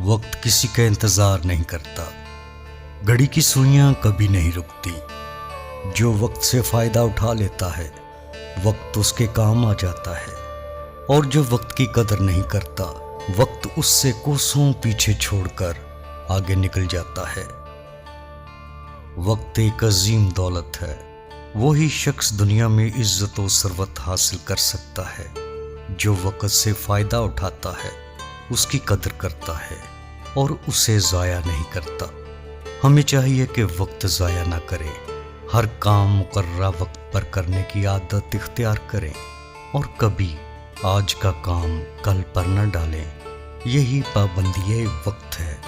वक्त किसी का इंतजार नहीं करता, घड़ी की सुइयां कभी नहीं रुकती। जो वक्त से फायदा उठा लेता है वक्त उसके काम आ जाता है, और जो वक्त की कदर नहीं करता वक्त उससे कोसों पीछे छोड़कर आगे निकल जाता है। वक्त एक अजीम दौलत है, वही शख्स दुनिया में इज्जत और सरवत हासिल कर सकता है। जो वक्त से फायदा उठाता है उसकी कदर करता है और उसे ज़ाया नहीं करता। हमें चाहिए कि वक्त ज़ाया ना करें, हर काम मुकर्ररा वक्त पर करने की आदत इख्तियार करें और कभी आज का काम कल पर न डालें। यही पाबंदी वक्त है।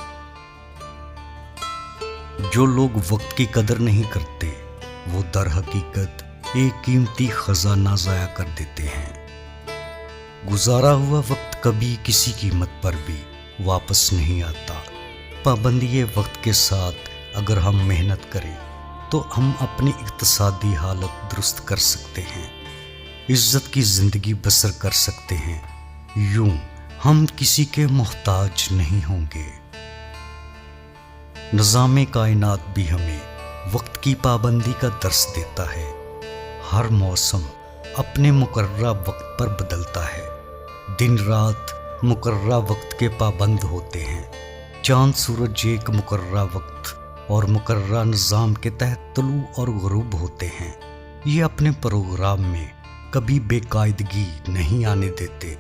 जो लोग वक्त की कदर नहीं करते वो दर हकीकत एक कीमती खजाना ज़ाया कर देते हैं। गुजारा हुआ वक्त कभी किसी कीमत पर भी वापस नहीं आता। पाबंदी वक्त के साथ अगर हम मेहनत करें तो हम अपनी इक्तिसादी हालत दुरुस्त कर सकते हैं, इज्जत की ज़िंदगी बसर कर सकते हैं। यूं हम किसी के मोहताज नहीं होंगे। निज़ाम कायनात भी हमें वक्त की पाबंदी का दर्स देता है। हर मौसम अपने मुकर्ररा वक्त पर बदलता है। दिन रात मुकर्ररा वक्त के पाबंद होते हैं। चांद सूरज एक मुकर्ररा वक्त और मुकर्ररा निज़ाम के तहत तुलू और गुरूब होते हैं। ये अपने प्रोग्राम में कभी बेकायदगी नहीं आने देते।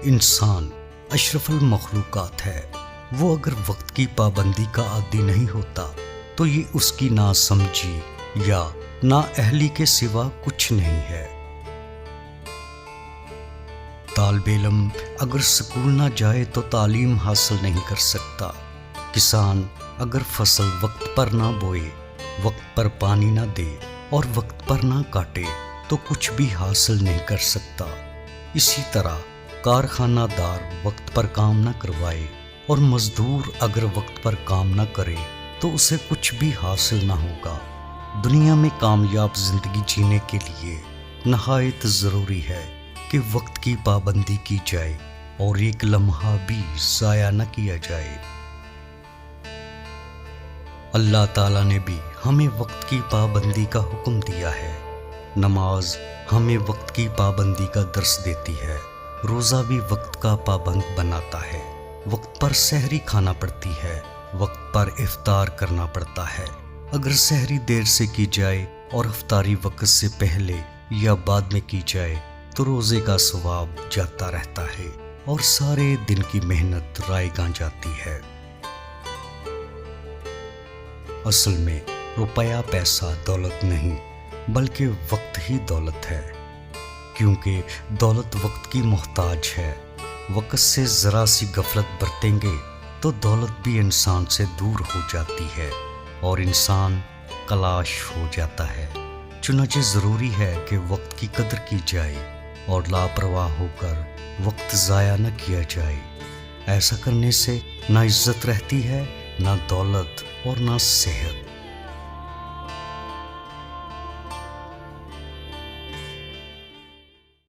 इंसान अशरफुल मखलूकात है, वो अगर वक्त की पाबंदी का आदी नहीं होता तो ये उसकी नासमझी या नाअहली के सिवा कुछ नहीं है। तालिब इल्म अगर स्कूल ना जाए तो तालीम हासिल नहीं कर सकता। किसान अगर फसल वक्त पर ना बोए, वक्त पर पानी ना दे और वक्त पर ना काटे तो कुछ भी हासिल नहीं कर सकता। इसी तरह कारखानादार वक्त पर काम ना करवाए और मजदूर अगर वक्त पर काम ना करे तो उसे कुछ भी हासिल ना होगा। दुनिया में कामयाब जिंदगी जीने के लिए नहायत ज़रूरी है कि वक्त की पाबंदी की जाए और एक लम्हा भी ज़ाया न किया जाए। अल्लाह ताला ने भी हमें वक्त की पाबंदी का हुक्म दिया है। नमाज हमें वक्त की पाबंदी का दर्स देती है। रोज़ा भी वक्त का पाबंद बनाता है। वक्त पर सहरी खाना पड़ती है, वक्त पर इफ्तार करना पड़ता है। अगर सहरी देर से की जाए और इफ्तारी वक्त से पहले या बाद में की जाए तो रोज़े का सवाब जाता रहता है और सारे दिन की मेहनत रायगां जाती है। असल में रुपया पैसा दौलत नहीं बल्कि वक्त ही दौलत है, क्योंकि दौलत वक्त की मोहताज है। वक्त से ज़रा सी गफलत बरतेंगे तो दौलत भी इंसान से दूर हो जाती है और इंसान कलाश हो जाता है। चुनांचे ज़रूरी है कि वक्त की कदर की जाए और लापरवाह होकर वक्त ज़ाया न किया जाए। ऐसा करने से ना इज्जत रहती है, ना दौलत और ना सेहत।